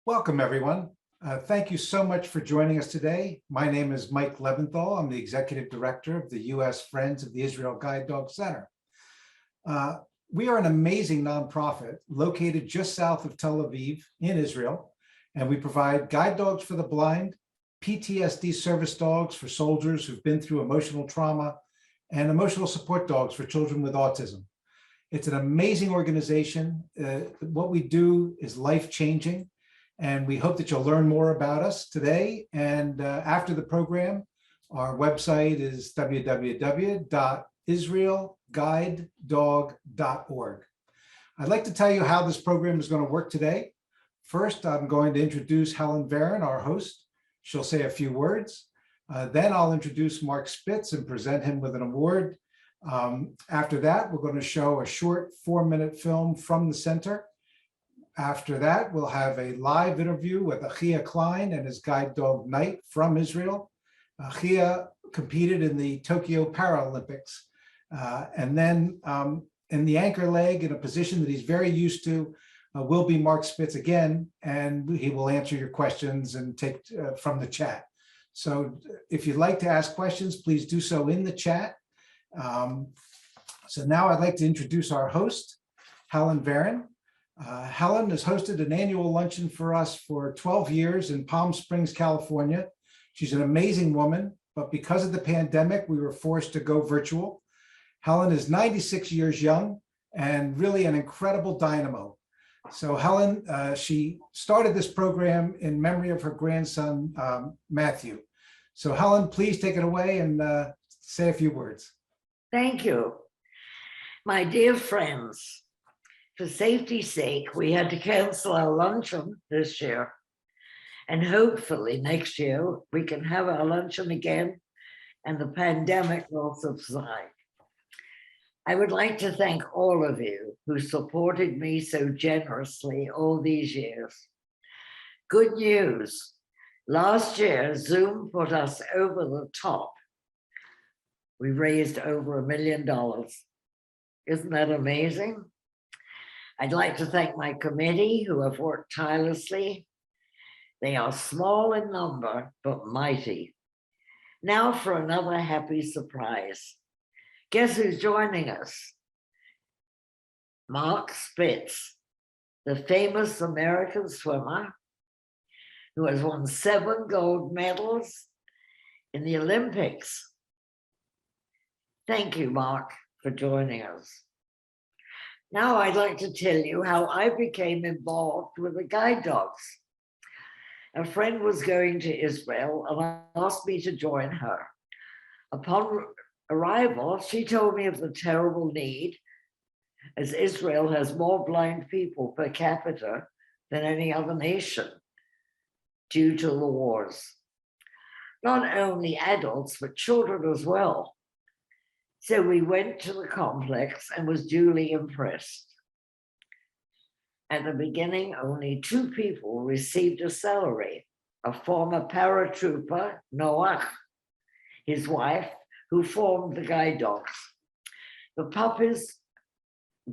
Welcome, everyone. Thank you so much for joining us today. My name is Mike Leventhal. I'm the Executive Director of the U.S. Friends of the Israel Guide Dog Center. We are an amazing nonprofit located just south of Tel Aviv in Israel, and we provide guide dogs for the blind, PTSD service dogs for soldiers who've been through emotional trauma, and emotional support dogs for children with autism. It's an amazing organization. What we do is life-changing. And we hope that you'll learn more about us today. And after the program, our website is www.israelguidedog.org. I'd like to tell you how this program is going to work today. First, I'm going to introduce Helen Varon, our host. She'll say a few words. Then I'll introduce Mark Spitz and present him with an award. After that, we're going to show a short 4-minute film from the center. After that, we'll have a live interview with Ahiya Klein and his guide dog Knight from Israel. Ahiya competed in the Tokyo Paralympics. And then in the anchor leg, in a position that he's very used to, will be Mark Spitz again, and he will answer your questions and take from the chat. So if you'd like to ask questions, please do so in the chat. So now I'd like to introduce our host, Helen Varon. Helen has hosted an annual luncheon for us for 12 years in Palm Springs, California. She's an amazing woman, but because of the pandemic, we were forced to go virtual. Helen is 96 years young and really an incredible dynamo. So Helen, she started this program in memory of her grandson, Matthew. So Helen, please take it away and say a few words. Thank you. My dear friends, for safety's sake, we had to cancel our luncheon this year. And hopefully next year, we can have our luncheon again and the pandemic will subside. I would like to thank all of you who supported me so generously all these years. Good news. Last year, Zoom put us over the top. We raised over $1 million. Isn't that amazing? I'd like to thank my committee who have worked tirelessly. They are small in number, but mighty. Now for another happy surprise. Guess who's joining us? Mark Spitz, the famous American swimmer who has won 7 gold medals in the Olympics. Thank you, Mark, for joining us. Now I'd like to tell you how I became involved with the guide dogs. A friend was going to Israel and asked me to join her. Upon arrival, she told me of the terrible need, as Israel has more blind people per capita than any other nation due to the wars. Not only adults, but children as well. So we went to the complex and was duly impressed. At the beginning, only 2 people received a salary, a former paratrooper, Noah, his wife, who formed the guide dogs. The puppies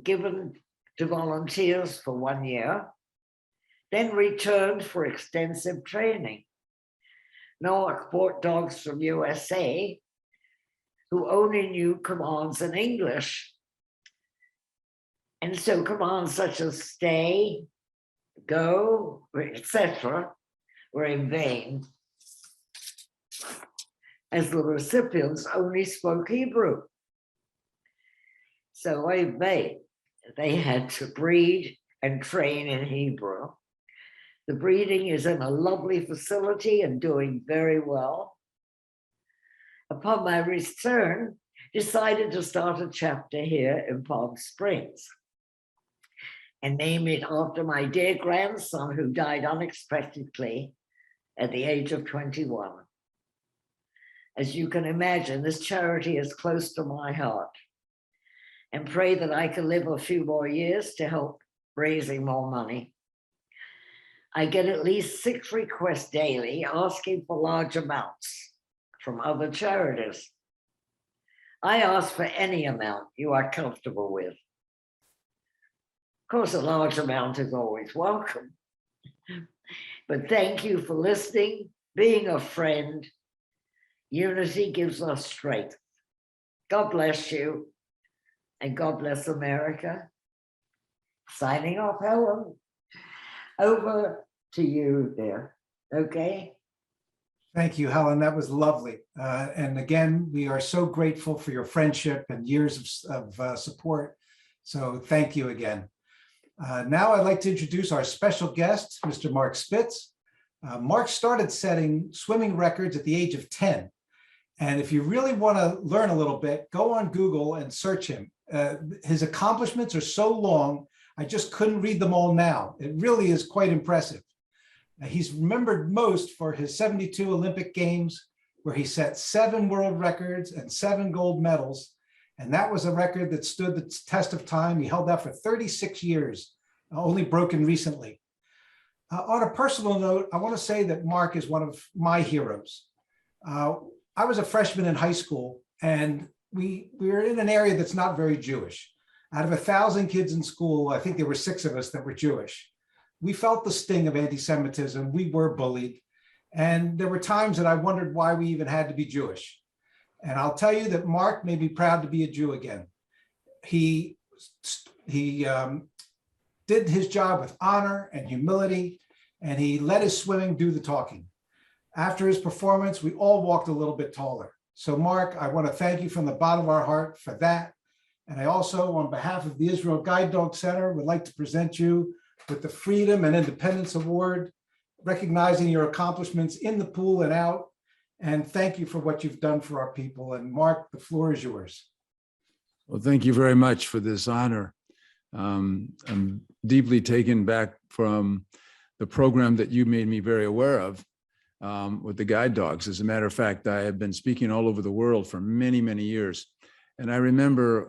given to volunteers for 1 year, then returned for extensive training. Noah bought dogs from USA, who only knew commands in English. And so commands such as stay, go, etc. were in vain, as the recipients only spoke Hebrew. So they had to breed and train in Hebrew. The breeding is in a lovely facility and doing very well. Upon my return, decided to start a chapter here in Palm Springs and name it after my dear grandson who died unexpectedly at the age of 21. As you can imagine, this charity is close to my heart, and pray that I can live a few more years to help raising more money. I get at least 6 requests daily asking for large amounts from other charities. I ask for any amount you are comfortable with. Of course, a large amount is always welcome. But thank you for listening, being a friend. Unity gives us strength. God bless you, and God bless America. Signing off, Helen. Over to you there, okay? Thank you, Helen. That was lovely. And again, we are so grateful for your friendship and years of support. So thank you again. Now I'd like to introduce our special guest, Mr. Mark Spitz. Mark started setting swimming records at the age of 10. And if you really want to learn a little bit, go on Google and search him. His accomplishments are so long, I just couldn't read them all now. It really is quite impressive. He's remembered most for his 72 Olympic Games, where he set 7 world records and 7 gold medals. And that was a record that stood the test of time. He held that for 36 years, only broken recently. On a personal note, I want to say that Mark is one of my heroes. I was a freshman in high school, and we were in an area that's not very Jewish. Out of 1,000 kids in school, I think there were 6 of us that were Jewish. We felt the sting of anti-Semitism. We were bullied. And there were times that I wondered why we even had to be Jewish. And I'll tell you that Mark made me proud to be a Jew again. He did his job with honor and humility, and he let his swimming do the talking. After his performance, we all walked a little bit taller. So Mark, I want to thank you from the bottom of our heart for that. And I also, on behalf of the Israel Guide Dog Center, would like to present you with the Freedom and Independence Award, recognizing your accomplishments in the pool and out. And thank you for what you've done for our people. And Mark, the floor is yours. Well, thank you very much for this honor. I'm deeply taken back from the program that you made me very aware of with the guide dogs. As a matter of fact, I have been speaking all over the world for many, many years. And I remember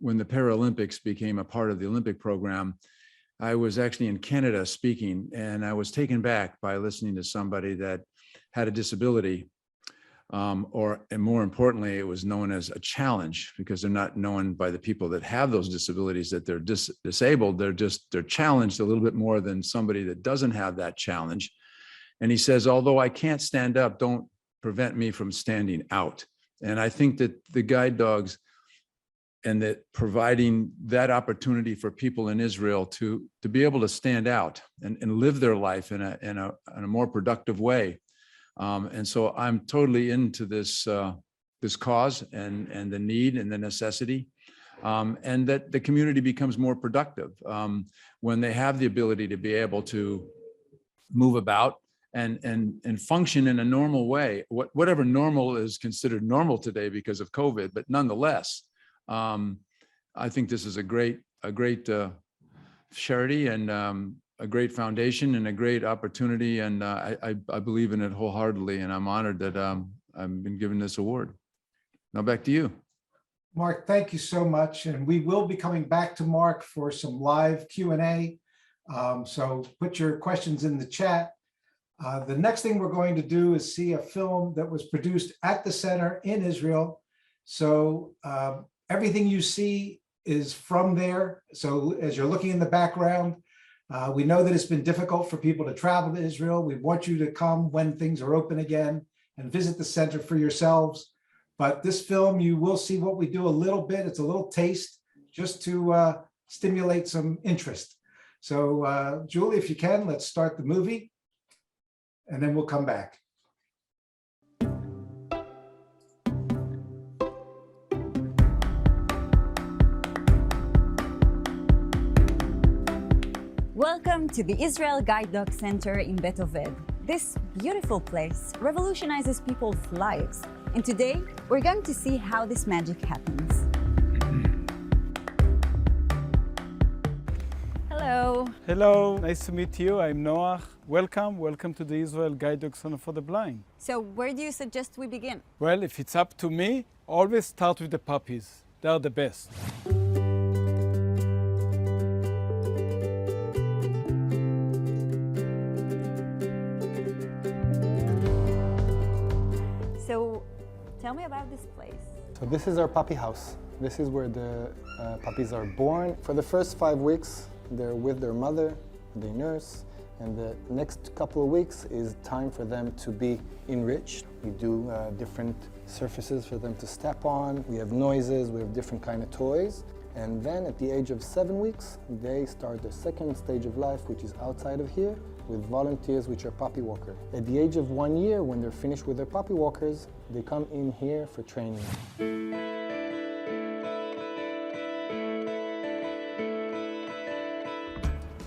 when the Paralympics became a part of the Olympic program, I was actually in Canada speaking, and I was taken back by listening to somebody that had a disability, and more importantly, it was known as a challenge, because they're not known by the people that have those disabilities that they're disabled. They're challenged a little bit more than somebody that doesn't have that challenge. And he says, although I can't stand up, don't prevent me from standing out. And I think that the guide dogs and that providing that opportunity for people in Israel to be able to stand out and live their life in a more productive way. And so I'm totally into this cause and the need and the necessity, and that the community becomes more productive when they have the ability to be able to move about and function in a normal way, whatever normal is considered normal today because of COVID, but nonetheless, I think this is a great charity and a great foundation and a great opportunity, and I believe in it wholeheartedly, and I'm honored that I've been given this award. Now back to you. Mark, thank you so much, and we will be coming back to Mark for some live Q&A. So put your questions in the chat. The next thing we're going to do is see a film that was produced at the center in Israel. So everything you see is from there. So as you're looking in the background, we know that it's been difficult for people to travel to Israel. We want you to come when things are open again and visit the center for yourselves. But this film, you will see what we do a little bit. It's a little taste just to stimulate some interest. So Julie, if you can, let's start the movie and then we'll come back. Welcome to the Israel Guide Dog Center in Bet Oved. This beautiful place revolutionizes people's lives. And today, we're going to see how this magic happens. Hello. Hello, nice to meet you. I'm Noach. Welcome to the Israel Guide Dog Center for the Blind. So where do you suggest we begin? Well, if it's up to me, always start with the puppies. They're the best. So tell me about this place. So this is our puppy house. This is where the puppies are born. For the first 5 weeks, they're with their mother, they nurse, And the next couple of weeks is time for them to be enriched. We do different surfaces for them to step on. We have noises, we have different kind of toys. And then at the age of 7 weeks, they start their second stage of life, which is outside of here, with volunteers, which are puppy walkers. At the age of 1 year, when they're finished with their puppy walkers, they come in here for training.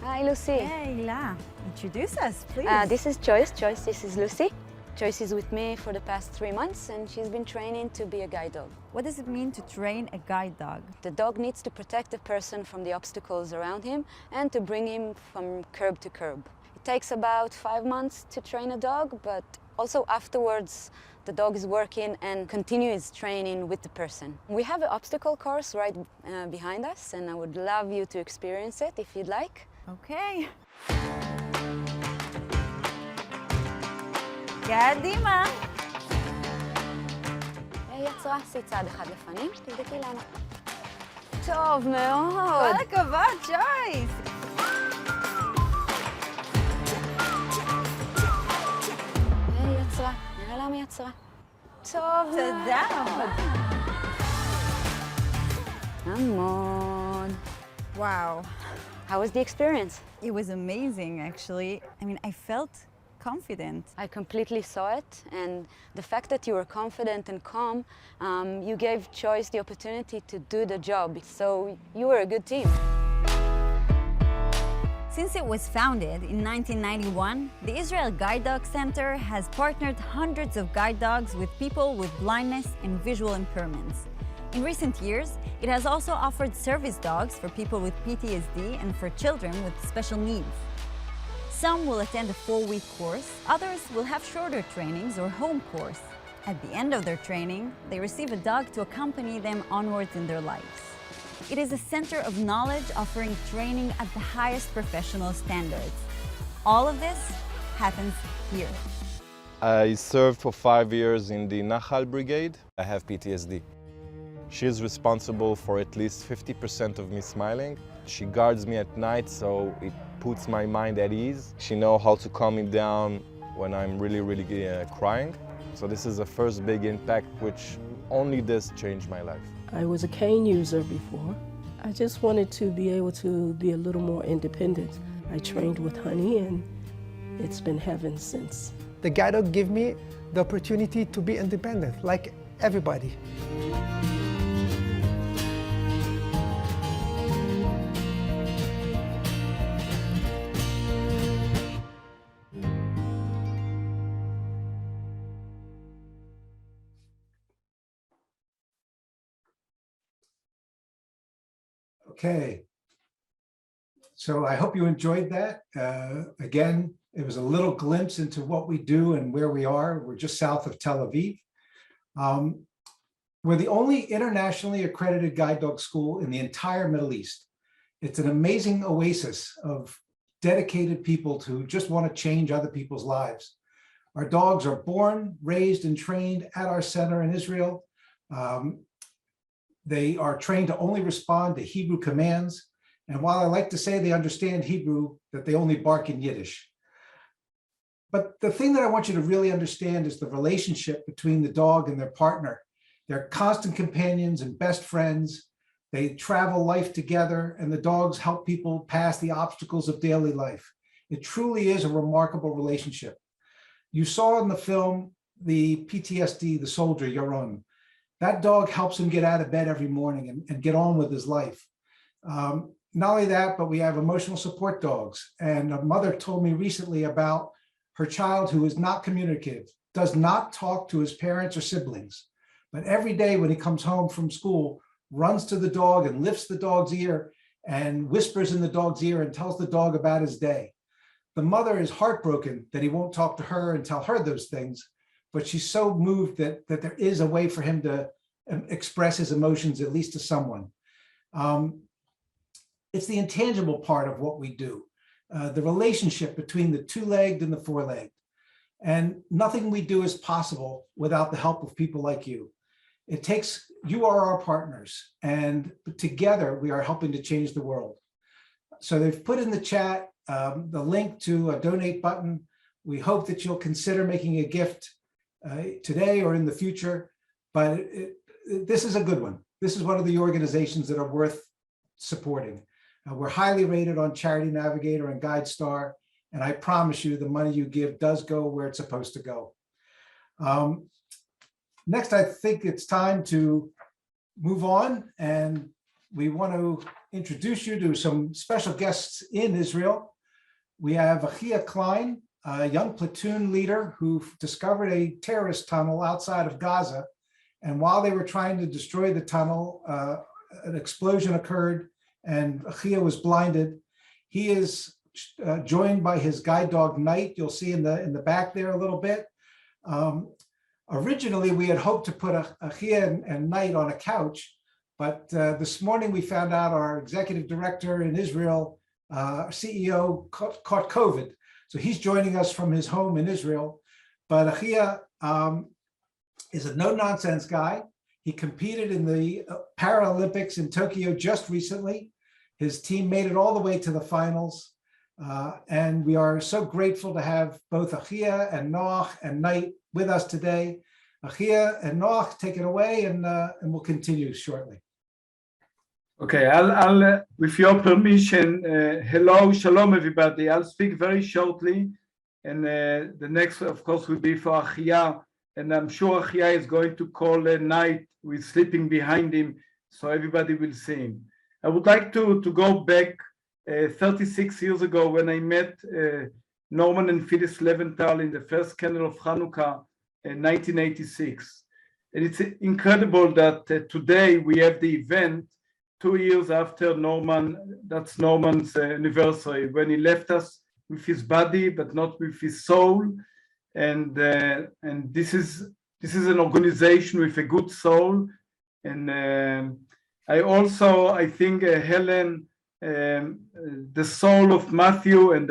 Hi, Lucy. Hey, Ahiya. Introduce us, please. This is Joyce. Joyce, this is Lucy. Joyce is with me for the past 3 months and she's been training to be a guide dog. What does it mean to train a guide dog? The dog needs to protect the person from the obstacles around him and to bring him from curb to curb. It takes about 5 months to train a dog, but also afterwards the dog is working and continues training with the person. We have an obstacle course right behind us and I would love you to experience it if you'd like. Okay. קדימה. יצרה, עשי צעד אחד לפנים, תבדקי למה. טוב מאוד. כל הכבוד, ג'ויס. יצרה, נראה למה יצרה. טוב תודה. המון. Wow. How was the experience? It was amazing, actually. I mean, I felt confident. I completely saw it, and the fact that you were confident and calm, you gave Joyce the opportunity to do the job. So you were a good team. Since it was founded in 1991, the Israel Guide Dog Center has partnered hundreds of guide dogs with people with blindness and visual impairments. In recent years, it has also offered service dogs for people with PTSD and for children with special needs. Some will attend a 4-week course, others will have shorter trainings or home course. At the end of their training, they receive a dog to accompany them onwards in their lives. It is a center of knowledge offering training at the highest professional standards. All of this happens here. I served for 5 years in the Nahal Brigade. I have PTSD. She is responsible for at least 50% of me smiling. She guards me at night, so it puts my mind at ease. She knows how to calm me down when I'm really crying. So this is the first big impact, which only this changed my life. I was a cane user before. I just wanted to be able to be a little more independent. I trained with Honey and it's been heaven since. The guide dog gave me the opportunity to be independent, like everybody. Okay. So I hope you enjoyed that. Again, it was a little glimpse into what we do and where we are. We're just south of Tel Aviv. We're the only internationally accredited guide dog school in the entire Middle East. It's an amazing oasis of dedicated people who just want to change other people's lives. Our dogs are born, raised, and trained at our center in Israel. They are trained to only respond to Hebrew commands. And while I like to say they understand Hebrew, that they only bark in Yiddish. But the thing that I want you to really understand is the relationship between the dog and their partner. They're constant companions and best friends. They travel life together, and the dogs help people pass the obstacles of daily life. It truly is a remarkable relationship. You saw in the film the PTSD, the soldier, Yaron. That dog helps him get out of bed every morning and get on with his life. Not only that, but we have emotional support dogs. And a mother told me recently about her child who is not communicative, does not talk to his parents or siblings. But every day when he comes home from school, runs to the dog and lifts the dog's ear and whispers in the dog's ear and tells the dog about his day. The mother is heartbroken that he won't talk to her and tell her those things, but she's so moved that there is a way for him to express his emotions, at least to someone. It's the intangible part of what we do, the relationship between the two-legged and the four-legged. And nothing we do is possible without the help of people like you. You are our partners, and together we are helping to change the world. So they've put in the chat the link to a donate button. We hope that you'll consider making a gift today or in the future, but this is a good one. This is one of the organizations that are worth supporting. We're highly rated on Charity Navigator and GuideStar, and I promise you the money you give does go where it's supposed to go. Next, I think it's time to move on, and we want to introduce you to some special guests in Israel. We have Ahiya Klein, a young platoon leader who discovered a terrorist tunnel outside of Gaza. And while they were trying to destroy the tunnel, an explosion occurred and Ahiya was blinded. He is joined by his guide dog, Knight. You'll see in the back there a little bit. Originally, we had hoped to put Ahiya and Knight on a couch, but this morning we found out our executive director in Israel, CEO, caught COVID. So he's joining us from his home in Israel. But Ahiya is a no-nonsense guy. He competed in the Paralympics in Tokyo just recently. His team made it all the way to the finals. And we are so grateful to have both Ahiya and Noach and Knight with us today. Ahiya and Noach, take it away, and we'll continue shortly. Okay, I'll with your permission, hello, shalom, everybody. I'll speak very shortly, and the next, of course, will be for Ahiya, and I'm sure Ahiya is going to call Knight with sleeping behind him, so everybody will see him. I would like to go back 36 years ago when I met Norman and Phyllis Leventhal in the first candle of Hanukkah in 1986. And it's incredible that today we have the event 2 years after that's Norman's anniversary, when he left us with his body, but not with his soul. And this is an organization with a good soul. And I think Helen, the soul of Matthew, and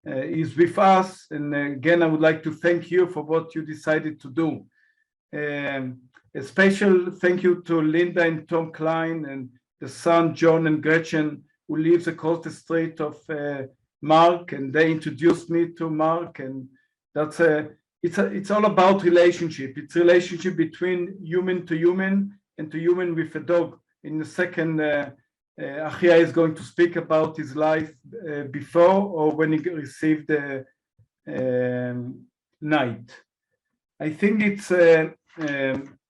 is with us. And again, I would like to thank you for what you decided to do. A special thank you to Linda and Tom Klein and the son John and Gretchen, who lives across the street of Mark, and they introduced me to Mark. And that's it's all about relationship. It's relationship between human to human and to human with a dog. In a second, Ahiya is going to speak about his life before or when he received the Knight. I think it's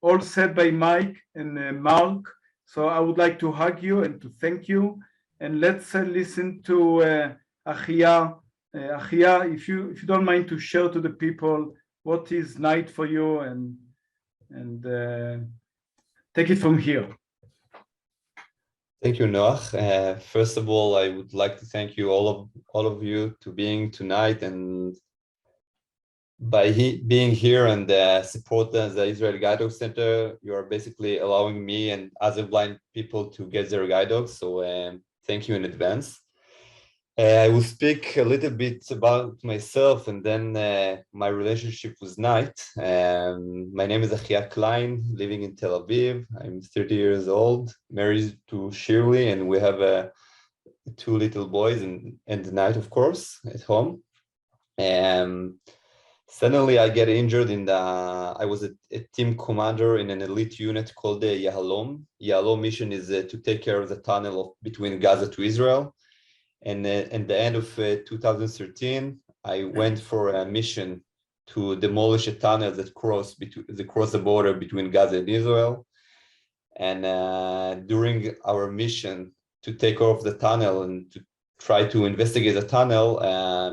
all said by Mike and Mark. So I would like to hug you and to thank you. And let's listen to Ahiya. Ahiya, if you don't mind to share to the people what is Knight for you, and take it from here. Thank you, Noach. First of all, I would like to thank you all of you to being tonight, and by being here and support the Israel Guide Dog Center, you are basically allowing me and other blind people to get their guide dogs. So thank you in advance. I will speak a little bit about myself and then my relationship with Knight. My name is Ahiya Klein, living in Tel Aviv. I'm 30 years old, married to Shirley, and we have 2 little boys and Knight, of course, at home. Suddenly I get injured I was a team commander in an elite unit called the Yahalom. Yahalom mission is to take care of the tunnel between Gaza to Israel. And at the end of 2013, I went for a mission to demolish a tunnel that cross the border between Gaza and Israel. And during our mission to take off the tunnel and to try to investigate the tunnel,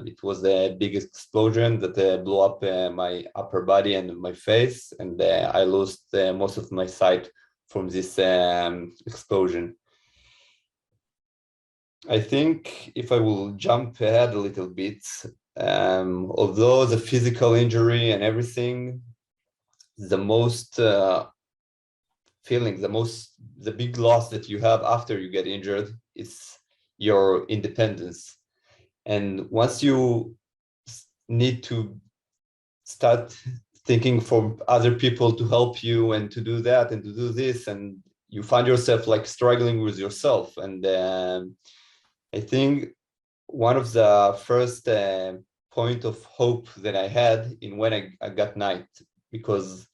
it was a big explosion that blew up my upper body and my face, and I lost most of my sight from this explosion. I think if I will jump ahead a little bit, although the physical injury and everything, the big loss that you have after you get injured is your independence. And once you need to start thinking for other people to help you and to do that and to do this, and you find yourself like struggling with yourself. And I think one of the first point of hope that I had in when I got Night, because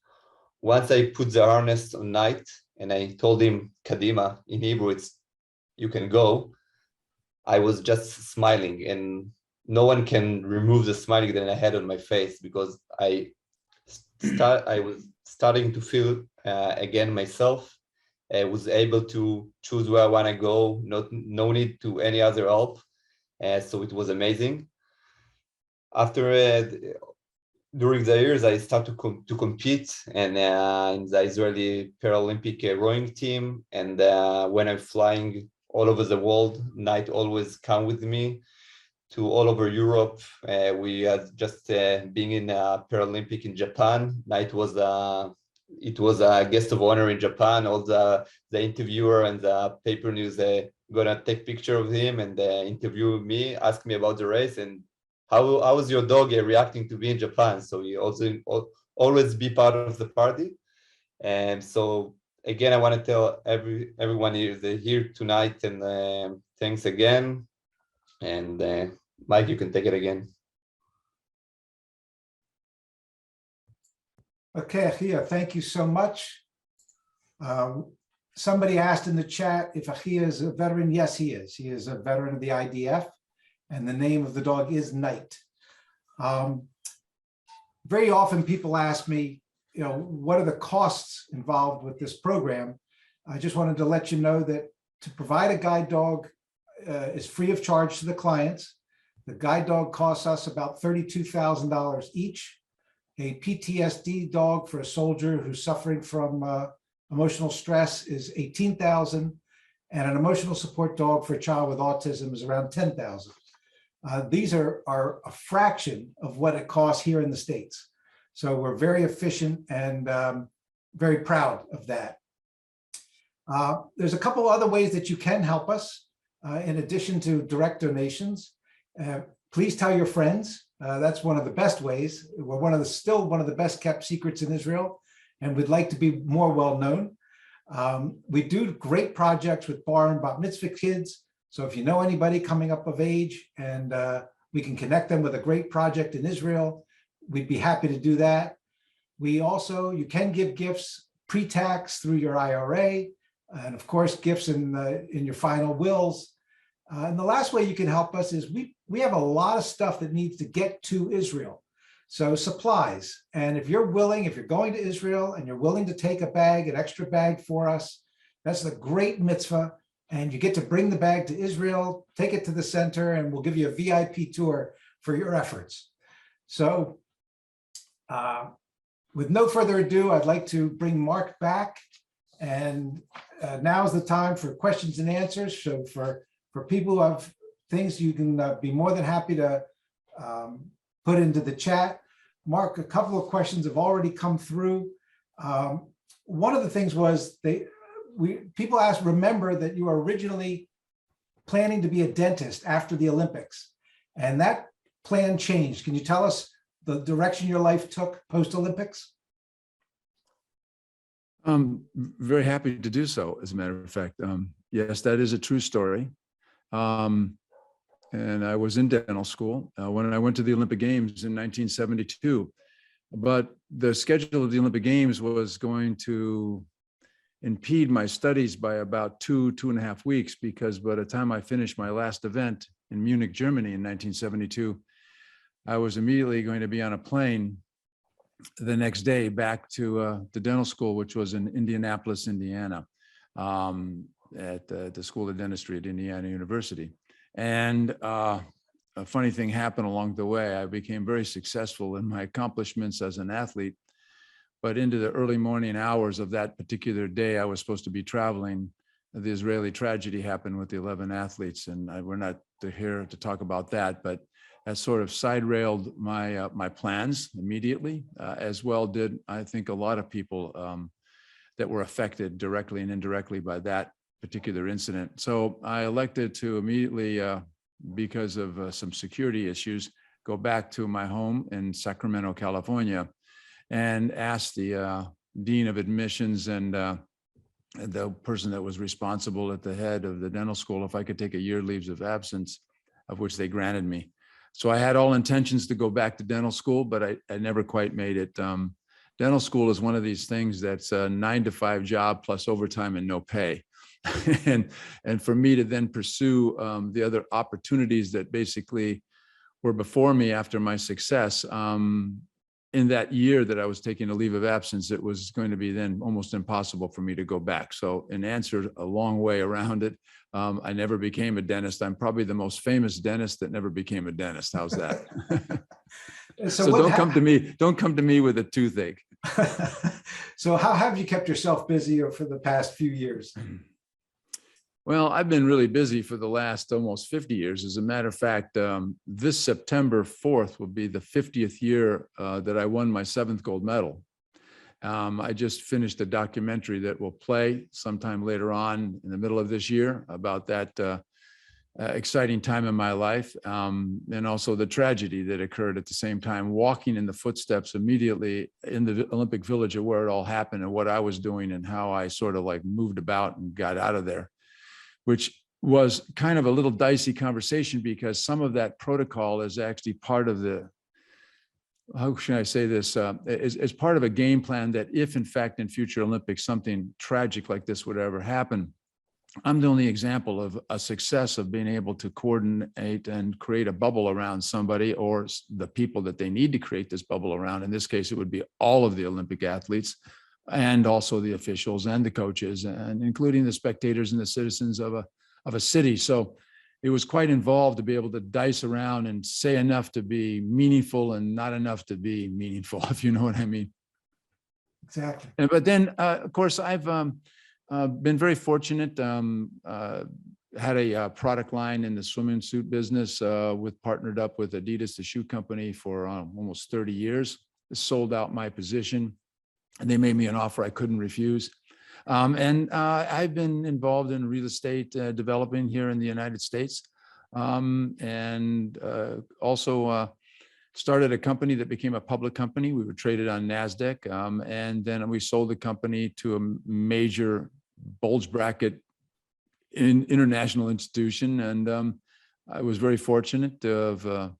once I put the harness on Night and I told him Kadima, in Hebrew it's you can go, I was just smiling, and no one can remove the smiling that I had on my face, because I was starting to feel again myself. I was able to choose where I want to go, no need to any other help. So it was amazing. After during the years, I started to compete and in the Israeli Paralympic rowing team. And when I'm flying all over the world, Night always come with me to all over Europe. We had just being in Paralympic in Japan. Night was it was a guest of honor in Japan. All the interviewer and the paper news gonna take picture of him and interview me, ask me about the race and how was your dog reacting to be in Japan. So he also always be part of the party. And so again, I want to tell everyone here tonight, and thanks again. And Mike, you can take it again. Okay, Ahiya, thank you so much. Somebody asked in the chat if Ahiya is a veteran. Yes, he is. He is a veteran of the IDF, and the name of the dog is Night. Very often people ask me, what are the costs involved with this program? I just wanted to let you know that to provide a guide dog is free of charge to the clients. The guide dog costs us about $32,000 each. A PTSD dog for a soldier who's suffering from emotional stress is $18,000, and an emotional support dog for a child with autism is around $10,000. These are a fraction of what it costs here in the States. So we're very efficient and very proud of that. There's a couple other ways that you can help us in addition to direct donations. Please tell your friends. That's one of the best ways. We're still one of the best kept secrets in Israel, and we'd like to be more well known. We do great projects with bar and bat mitzvah kids. So if you know anybody coming up of age and we can connect them with a great project in Israel, we'd be happy to do that. You can give gifts pre-tax through your IRA, and of course, gifts in your final wills. And the last way you can help us is we have a lot of stuff that needs to get to Israel. So supplies. And if you're going to Israel and you're willing to take an extra bag for us, that's a great mitzvah. And you get to bring the bag to Israel, take it to the center, and we'll give you a VIP tour for your efforts. So with no further ado, I'd like to bring Mark back. And now is the time for questions and answers. So for people who have things, you can be more than happy to put into the chat. Mark, a couple of questions have already come through. One of the things was people asked, remember that you were originally planning to be a dentist after the Olympics, and that plan changed. Can you tell us the direction your life took post-Olympics? I'm very happy to do so, as a matter of fact. Yes, that is a true story. And I was in dental school when I went to the Olympic Games in 1972. But the schedule of the Olympic Games was going to impede my studies by about 2.5 weeks, because by the time I finished my last event in Munich, Germany in 1972, I was immediately going to be on a plane the next day back to the dental school, which was in Indianapolis, Indiana, at the School of Dentistry at Indiana University. And a funny thing happened along the way. I became very successful in my accomplishments as an athlete, but into the early morning hours of that particular day, I was supposed to be traveling. The Israeli tragedy happened with the 11 athletes, and we're not here to talk about that, but that sort of side-railed my plans immediately, as well did, I think, a lot of people that were affected directly and indirectly by that particular incident. So I elected to immediately, because of some security issues, go back to my home in Sacramento, California, and asked the dean of admissions and the person that was responsible at the head of the dental school if I could take a year leave of absence of which they granted me. So I had all intentions to go back to dental school, but I never quite made it. Dental school is one of these things that's a 9-to-5 job plus overtime and no pay. and for me to then pursue the other opportunities that basically were before me after my success, in that year that I was taking a leave of absence, it was going to be then almost impossible for me to go back. So in answer, a long way around it, I never became a dentist. I'm probably the most famous dentist that never became a dentist. How's that? So don't come to me with a toothache. So how have you kept yourself busy for the past few years? Well, I've been really busy for the last almost 50 years. As a matter of fact, this September 4th will be the 50th year that I won my 7th gold medal. I just finished a documentary that will play sometime later on in the middle of this year about that exciting time in my life, and also the tragedy that occurred at the same time, walking in the footsteps immediately in the Olympic Village of where it all happened and what I was doing and how I sort of like moved about and got out of there, which was kind of a little dicey conversation because some of that protocol is actually part of the, how should I say this, is part of a game plan that if in fact in future Olympics something tragic like this would ever happen, I'm the only example of a success of being able to coordinate and create a bubble around somebody or the people that they need to create this bubble around. In this case, it would be all of the Olympic athletes and also the officials and the coaches, and including the spectators and the citizens of a city. So it was quite involved to be able to dice around and say enough to be meaningful and not enough to be meaningful, if you know what I mean. Exactly. But then, of course, I've been very fortunate. Had a product line in the swimming suit business, partnered up with Adidas, the shoe company, for almost 30 years. Sold out my position, and they made me an offer I couldn't refuse. I've been involved in real estate developing here in the United States, and also started a company that became a public company. We were traded on NASDAQ, and then we sold the company to a major bulge bracket international institution. And I was very fortunate to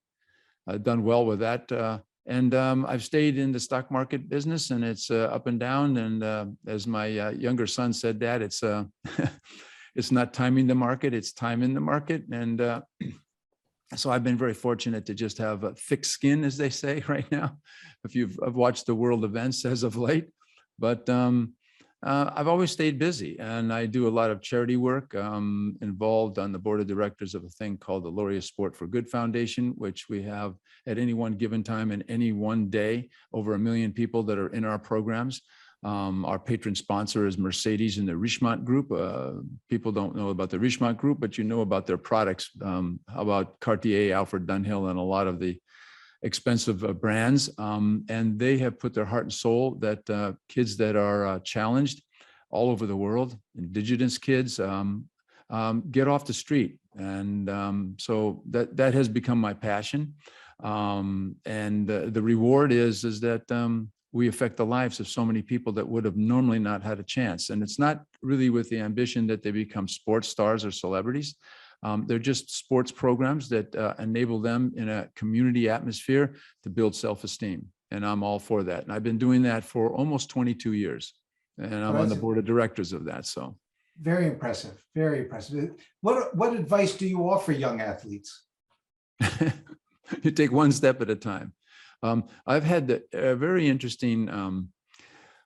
have done well with that. I've stayed in the stock market business, and it's up and down. And as my younger son said, Dad, it's it's not timing the market, it's time in the market. And so I've been very fortunate to just have a thick skin, as they say right now, if I've watched the world events as of late. But I've always stayed busy, and I do a lot of charity work, involved on the board of directors of a thing called the Laureate Sport for Good Foundation, which we have at any one given time in any one day, over 1 million people that are in our programs. Our patron sponsor is Mercedes and the Richemont Group. People don't know about the Richemont Group, but you know about their products. How about Cartier, Alfred Dunhill, and a lot of the expensive brands. And they have put their heart and soul that kids that are challenged all over the world, indigenous kids, get off the street. And so that has become my passion. And the reward is that we affect the lives of so many people that would have normally not had a chance. And it's not really with the ambition that they become sports stars or celebrities. They're just sports programs that enable them in a community atmosphere to build self-esteem. And I'm all for that. And I've been doing that for almost 22 years. And I'm on the board of directors of that. So very impressive. Very impressive. What advice do you offer young athletes? You take one step at a time. I've had the very interesting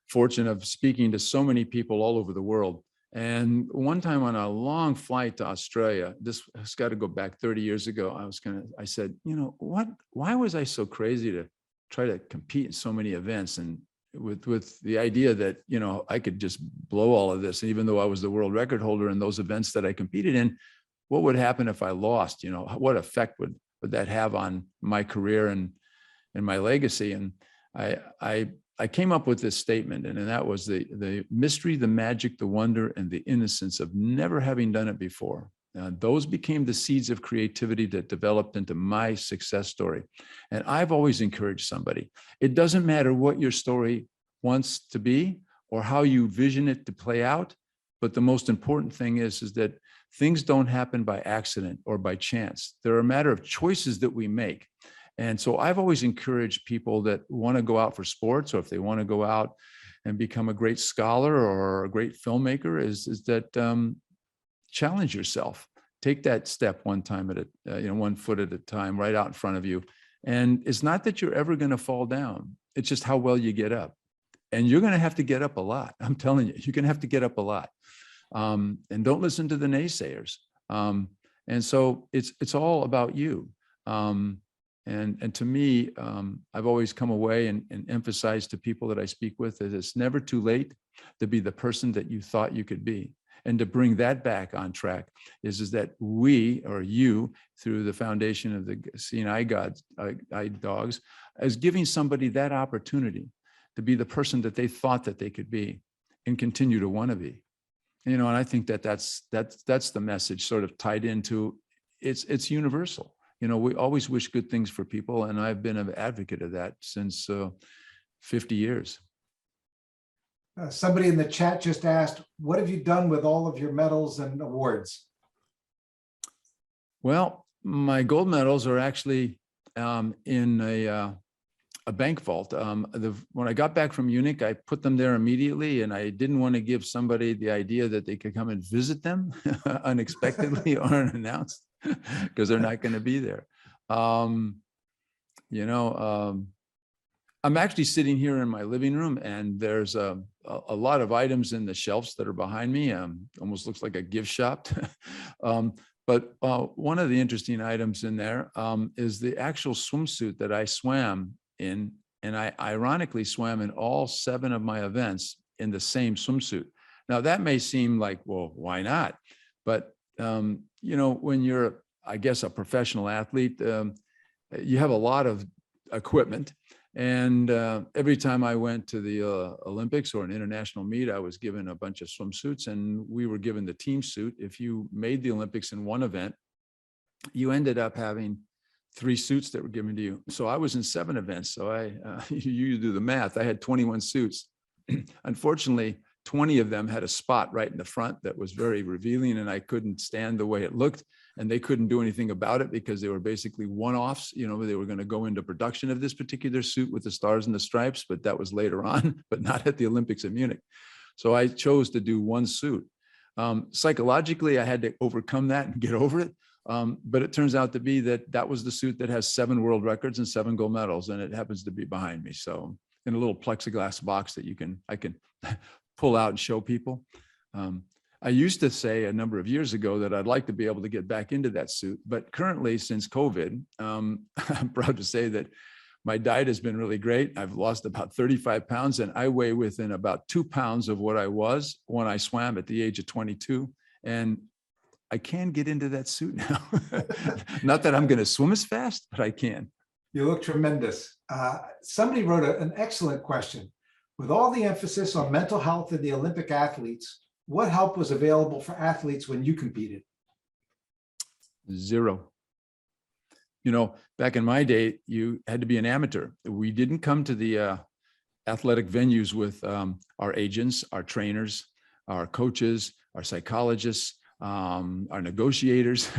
fortune of speaking to so many people all over the world. And one time on a long flight to Australia, this has got to go back 30 years ago, I said, why was I so crazy to try to compete in so many events? And with the idea that, I could just blow all of this. And even though I was the world record holder in those events that I competed in, what would happen if I lost? What effect would that have on my career and my legacy? And I came up with this statement, and that was the mystery, the magic, the wonder, and the innocence of never having done it before. Those became the seeds of creativity that developed into my success story. And I've always encouraged somebody. It doesn't matter what your story wants to be or how you vision it to play out, but the most important thing is that things don't happen by accident or by chance. They're a matter of choices that we make. And so I've always encouraged people that want to go out for sports, or if they want to go out and become a great scholar or a great filmmaker, is that challenge yourself. Take that step one time at a, 1 foot at a time, right out in front of you. And it's not that you're ever going to fall down. It's just how well you get up. And you're going to have to get up a lot. I'm telling you, you're going to have to get up a lot. And don't listen to the naysayers. And so it's all about you. And to me, I've always come away and emphasized to people that I speak with that it's never too late to be the person that you thought you could be. And to bring that back on track is that we, or you, through the foundation of the Seeing Eye Dogs, is giving somebody that opportunity to be the person that they thought that they could be and continue to want to be. And I think that's the message, sort of tied into it's universal. We always wish good things for people, and I've been an advocate of that since 50 years. Somebody in the chat just asked, what have you done with all of your medals and awards? Well, my gold medals are actually in a bank vault. When I got back from Munich, I put them there immediately, and I didn't want to give somebody the idea that they could come and visit them unexpectedly or unannounced, because they're not going to be there. I'm actually sitting here in my living room, and there's a lot of items in the shelves that are behind me. Almost looks like a gift shop. But one of the interesting items in there is the actual swimsuit that I swam in. And I ironically swam in all 7 of my events in the same swimsuit. Now that may seem like, well, why not? But, when you're, I guess, a professional athlete, you have a lot of equipment. And every time I went to the Olympics or an international meet, I was given a bunch of swimsuits, and we were given the team suit. If you made the Olympics in one event, you ended up having 3 suits that were given to you. So I was in 7 events. So you do the math. I had 21 suits. Unfortunately, 20 of them had a spot right in the front that was very revealing, and I couldn't stand the way it looked. And they couldn't do anything about it because they were basically one-offs. They were going to go into production of this particular suit with the stars and the stripes, but that was later on, but not at the Olympics in Munich. So I chose to do 1 suit. Psychologically, I had to overcome that and get over it. But it turns out to be that was the suit that has 7 world records and 7 gold medals, and it happens to be behind me. So in a little plexiglass box that I can pull out and show people. I used to say a number of years ago that I'd like to be able to get back into that suit, but currently, since COVID, I'm proud to say that my diet has been really great. I've lost about 35 pounds, and I weigh within about 2 pounds of what I was when I swam at the age of 22. And I can get into that suit now. Not that I'm going to swim as fast, but I can. You look tremendous. Somebody wrote an excellent question. With all the emphasis on mental health in the Olympic athletes, what help was available for athletes when you competed? 0. Back in my day, you had to be an amateur. We didn't come to the athletic venues with our agents, our trainers, our coaches, our psychologists, our negotiators,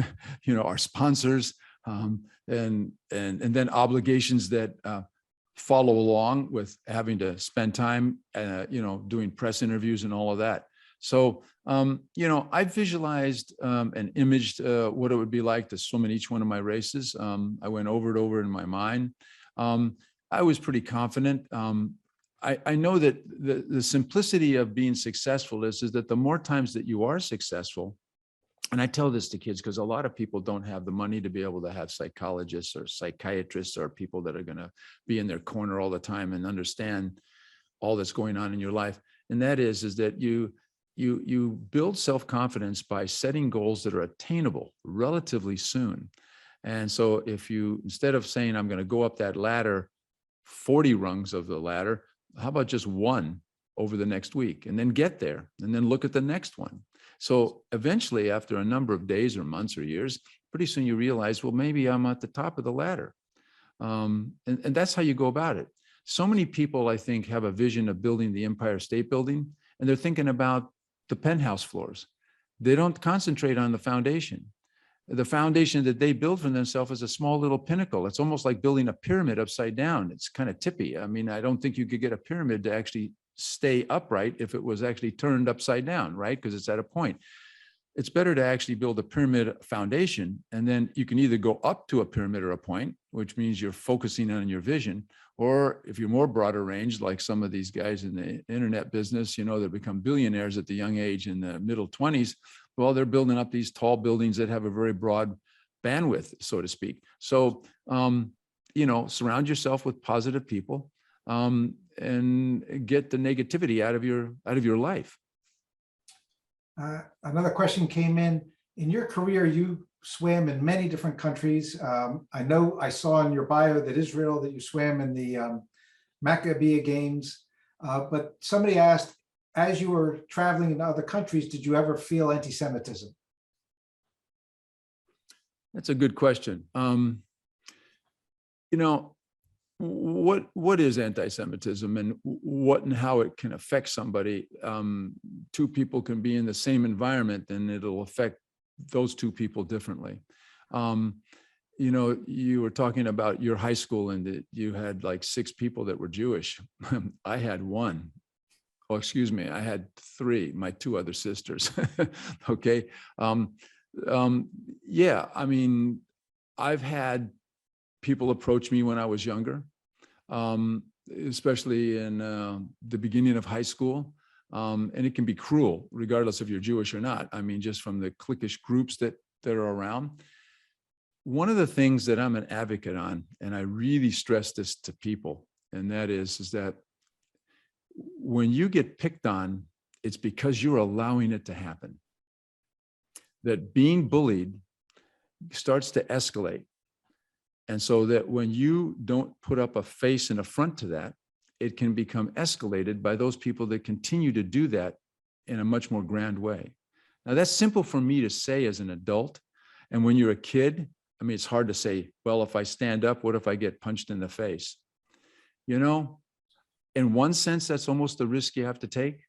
our sponsors, and then obligations that follow along with having to spend time, doing press interviews and all of that. So, I visualized and imaged what it would be like to swim in each one of my races. I went over it over in my mind. I was pretty confident. I know that the simplicity of being successful is that the more times that you are successful, and I tell this to kids because a lot of people don't have the money to be able to have psychologists or psychiatrists or people that are going to be in their corner all the time and understand all that's going on in your life. And that is that you build self-confidence by setting goals that are attainable relatively soon. And so if you, instead of saying, I'm going to go up that ladder, 40 rungs of the ladder, how about just 1 over the next week, and then get there and then look at the next one. So eventually, after a number of days or months or years, pretty soon you realize, well, maybe I'm at the top of the ladder. And that's how you go about it. So many people, I think, have a vision of building the Empire State Building, and they're thinking about the penthouse floors. they don't concentrate on the foundation. The foundation that they build for themselves is a small little pinnacle. It's almost like building a pyramid upside down. It's kind of tippy. I mean, I don't think you could get a pyramid to actually stay upright if it was actually turned upside down, right? Because it's at a point. It's better to actually build a pyramid foundation, and then you can either go up to a pyramid or a point, which means you're focusing on your vision, or if you're more broader range, like some of these guys in the internet business, you know, that become billionaires at the young age in the middle 20s, well, they're building up these tall buildings that have a very broad bandwidth, so to speak. So, you know, surround yourself with positive people and get the negativity out of your life. Another question came in. In your career, you swam in many different countries. I know I saw in your bio that Israel, that you swam in the Maccabi Games, but somebody asked, as you were traveling in other countries, did you ever feel anti-Semitism? That's a good question. You know, what is anti-Semitism and what and how it can affect somebody? Two people can be in the same environment and it'll affect those two people differently. You know, you were talking about your high school and that you had like 6 people that were Jewish. I had 1. Oh, excuse me, I had 3, my 2 other sisters. Okay. Yeah, I mean, I've had people approach me when I was younger, especially in the beginning of high school. And it can be cruel, regardless if you're Jewish or not. I mean, just from the cliquish groups that are around. One of the things that I'm an advocate on, and I really stress this to people, and that is that when you get picked on, it's because you're allowing it to happen. That being bullied starts to escalate. And so that when you don't put up a face and a front to that, it can become escalated by those people that continue to do that in a much more grand way. Now, that's simple for me to say as an adult. And when you're a kid, I mean, it's hard to say, well, if I stand up, what if I get punched in the face? You know, in one sense, that's almost the risk you have to take.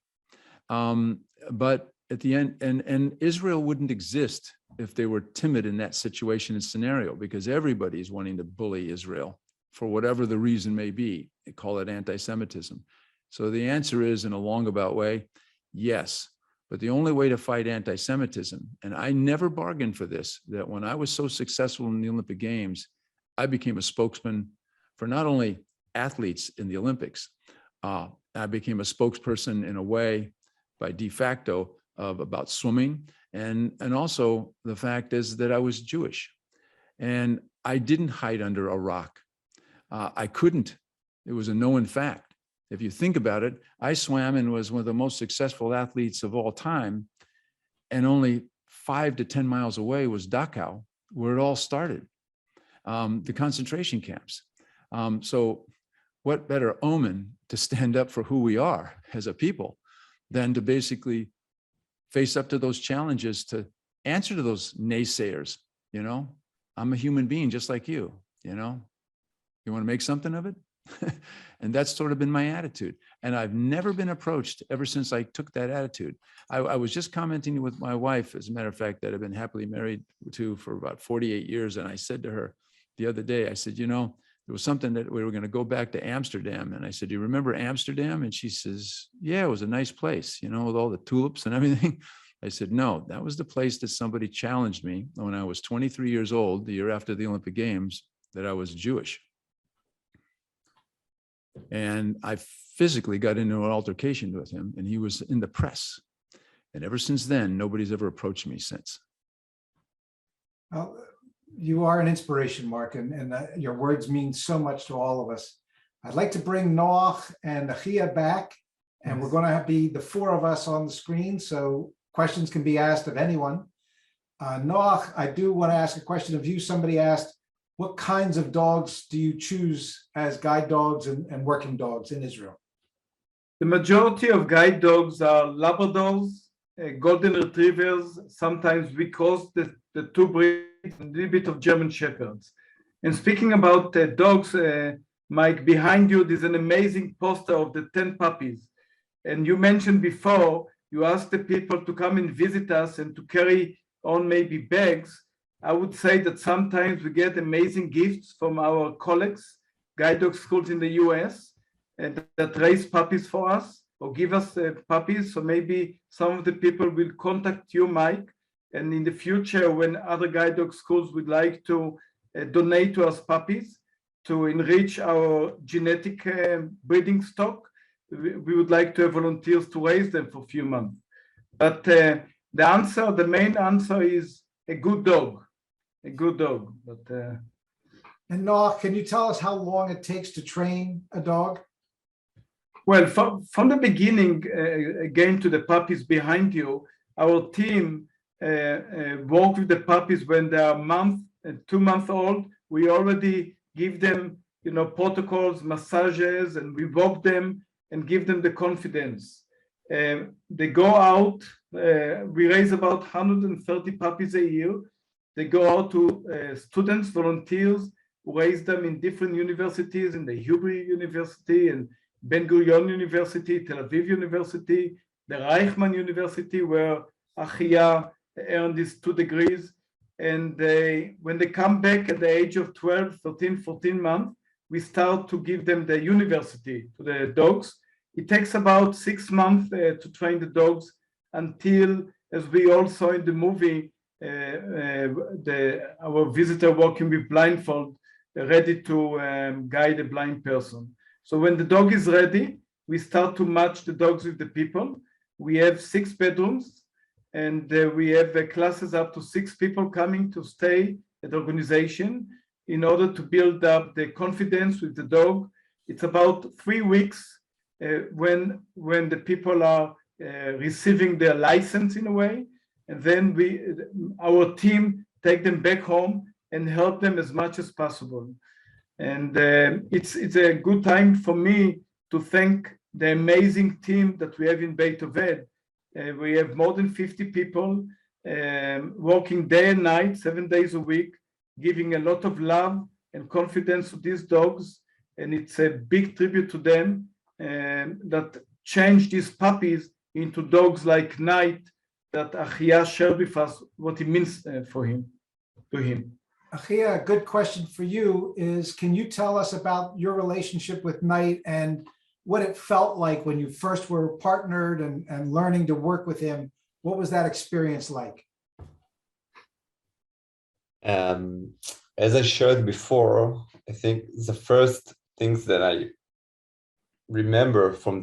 But at the end, and Israel wouldn't exist if they were timid in that situation and scenario, because everybody's wanting to bully Israel for whatever the reason may be. They call it anti-Semitism. So the answer is, in a longabout way, yes. But the only way to fight anti-Semitism, and I never bargained for this, that when I was so successful in the Olympic Games, I became a spokesman for not only athletes in the Olympics, I became a spokesperson in a way by de facto about swimming. And also the fact is that I was Jewish and I didn't hide under a rock. I couldn't. It was a known fact. If you think about it, I swam and was one of the most successful athletes of all time. And only 5 to 10 miles away was Dachau, where it all started, the concentration camps. So what better omen to stand up for who we are as a people than to basically face up to those challenges, to answer to those naysayers. You know, I'm a human being just like you, you know, you want to make something of it? And that's sort of been my attitude. And I've never been approached ever since I took that attitude. I was just commenting with my wife, as a matter of fact, that I've been happily married to for about 48 years. And I said to her the other day, I said, you know, there was something that we were going to go back to Amsterdam. And I said, do you remember Amsterdam? And she says, yeah, it was a nice place, you know, with all the tulips and everything. I said, no, that was the place that somebody challenged me when I was 23 years old, the year after the Olympic Games, that I was Jewish. And I physically got into an altercation with him, and he was in the press. And ever since then, nobody's ever approached me since. Well, you are an inspiration, Mark, and your words mean so much to all of us. I'd like to bring Noach and Ahiya back, and we're going to be the 4 of us on the screen, so questions can be asked of anyone. Noach, I do want to ask a question of you. Somebody asked, what kinds of dogs do you choose as guide dogs and working dogs in Israel? The majority of guide dogs are Labradors, Golden Retrievers. Sometimes we cross the 2 breeds, a little bit of German Shepherds. And speaking about dogs, Mike, behind you, there's an amazing poster of the 10 puppies. And you mentioned before you ask the people to come and visit us and to carry on maybe bags, I would say that sometimes we get amazing gifts from our colleagues, guide dog schools in the US, and that raise puppies for us or give us puppies. So maybe some of the people will contact you, Mike, and in the future, when other guide dog schools would like to donate to us puppies to enrich our genetic breeding stock, we would like to have volunteers to raise them for a few months. But the main answer is a good dog, a good dog. But And Noah, can you tell us how long it takes to train a dog? Well, from the beginning, again to the puppies behind you, our team work with the puppies when they are 2 months old. We already give them, protocols, massages, and we walk them and give them the confidence. They go out. We raise about 130 puppies a year. They go out to students, volunteers, who raise them in different universities, in the Hebrew University and Ben Gurion University, Tel Aviv University, the Reichman University, where Ahiya earned his 2 degrees. And when they come back at the age of 12, 13, 14 months, we start to give them the university to the dogs. It takes about 6 months to train the dogs until, as we all saw in the movie, our visitor walking with blindfold, ready to guide a blind person. So when the dog is ready, we start to match the dogs with the people. We have 6 bedrooms, and we have classes up to 6 people coming to stay at the organization in order to build up the confidence with the dog. It's about 3 weeks when the people are receiving their license in a way, and then our team take them back home and help them as much as possible. And it's a good time for me to thank the amazing team that we have in Beit Oved. We have more than 50 people working day and night, 7 days a week, giving a lot of love and confidence to these dogs. And it's a big tribute to them that changed these puppies into dogs like Knight, that Ahiya shared with us what it means to him. Ahiya, a good question for you is, can you tell us about your relationship with Knight and what it felt like when you first were partnered and learning to work with him? What was that experience like? As I shared before, I think the first things that I remember from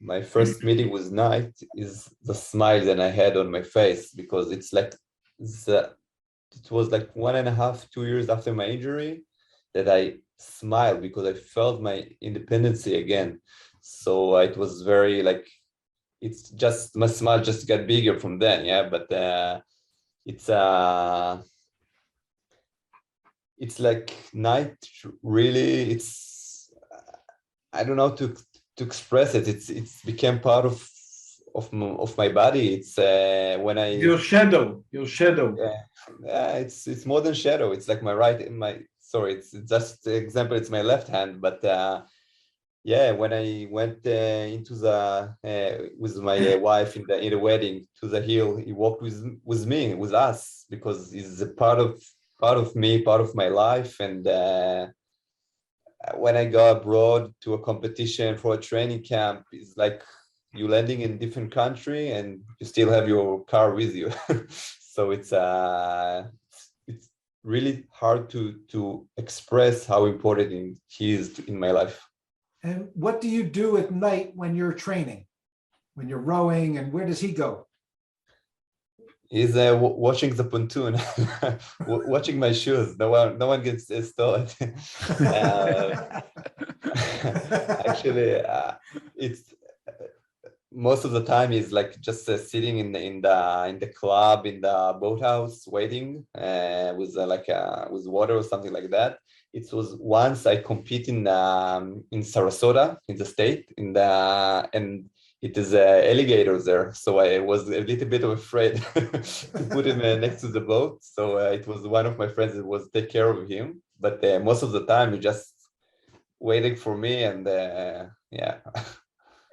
my first meeting with Knight is the smile that I had on my face, because it's like it was like 1.5, 2 years after my injury that I smiled, because I felt my independence again. So it was very like, it's just, my smile just got bigger from then. Yeah, but it's like Knight really, it's, I don't know how to express it. It's became part of my body. It's when I your shadow. Yeah, it's more than shadow. It's like it's just the example. It's my left hand, but yeah, when I went into the with my wife in the wedding to the hill, he walked with me, with us, because he's a part of me, part of my life. And when I go abroad to a competition for a training camp, it's like you landing in a different country and you still have your car with you. So it's really hard to express how important he is in my life. And what do you do at night when you're training, when you're rowing, and where does he go? He's watching the pontoon, watching my shoes. No one gets stolen. Actually, it's most of the time he's like just sitting in the club, in the boathouse, waiting with water or something like that. It was once I compete in Sarasota, in the state, and it is alligators there, so I was a little bit afraid to put him next to the boat. So it was one of my friends that was take care of him. But most of the time he just waiting for me, and yeah.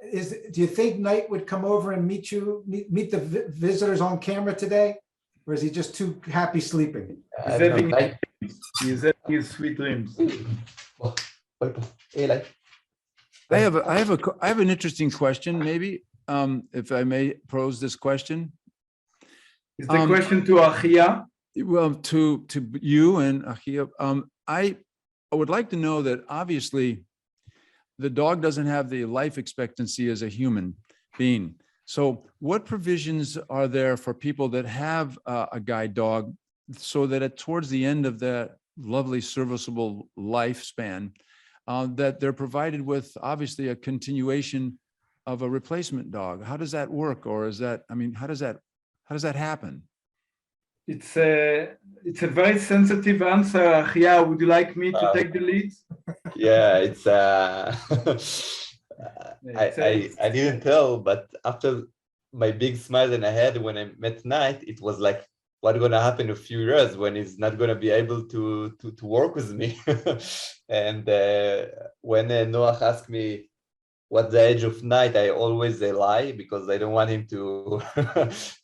Do you think Knight would come over and meet the visitors on camera today? Or is he just too happy sleeping? He's having his sweet dreams. I have an interesting question, maybe, if I may pose this question. Is the question to Ahiya? Well, to you and Ahiya, I would like to know that obviously the dog doesn't have the life expectancy as a human being. So what provisions are there for people that have a guide dog so that towards the end of that lovely serviceable lifespan, that they're provided with obviously a continuation of a replacement dog? How does that work? Or is that, I mean, how does that happen? It's a very sensitive answer, Ahiya. Would you like me to take the lead? Yeah, it's I didn't tell, but after my big smile in I had when I met Knight, it was like, what's gonna happen in a few years when he's not gonna be able to work with me? And when Noach asked me what's the age of Knight, I always lie because I don't want him to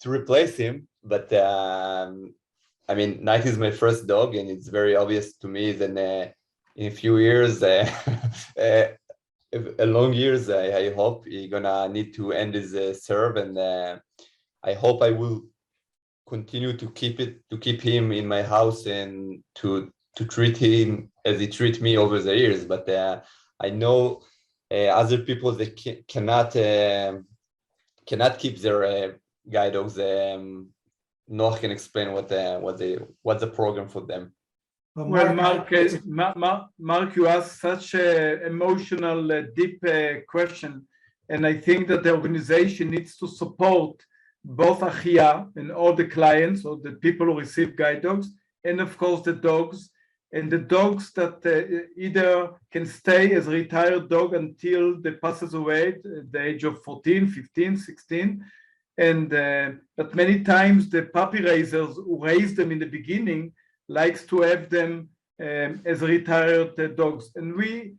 to replace him. But I mean, Knight is my first dog, and it's very obvious to me that in a few years, a long years, I hope he's gonna need to end his serve, and I hope I will continue to keep him in my house and to treat him as he treats me over the years. But I know other people that cannot keep their guide dogs. Noach can explain what's the program for them. Well, Mark, you asked such an emotional, deep question, and I think that the organization needs to support both Ahiya and all the clients or the people who receive guide dogs, and of course the dogs, and the dogs that either can stay as a retired dog until they passes away at the age of 14, 15, 16, and but many times the puppy raisers who raised them in the beginning likes to have them as retired dogs. And we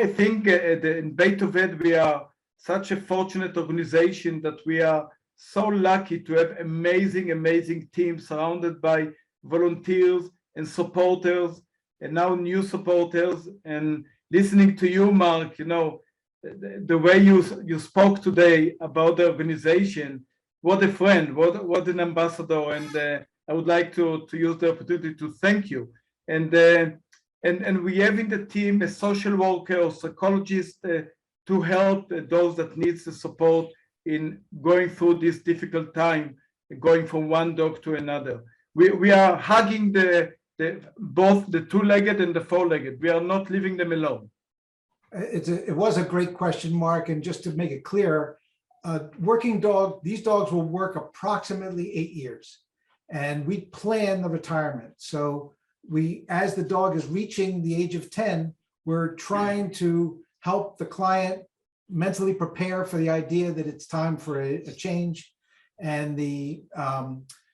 I think in Beit Oved, we are such a fortunate organization that we are so lucky to have amazing teams surrounded by volunteers and supporters, and now new supporters. And listening to you, Mark, you know, the way you spoke today about the organization, what a friend, what an ambassador, and I would like to use the opportunity to thank you. And we have in the team a social worker or psychologist to help those that needs the support in going through this difficult time, going from one dog to another. We are hugging both the two-legged and the four-legged. We are not leaving them alone. It was a great question, Mark. And just to make it clear, working dog, these dogs will work approximately 8 years. And we plan the retirement. So as the dog is reaching the age of 10, we're trying to help the client mentally prepare for the idea that it's time for a change. And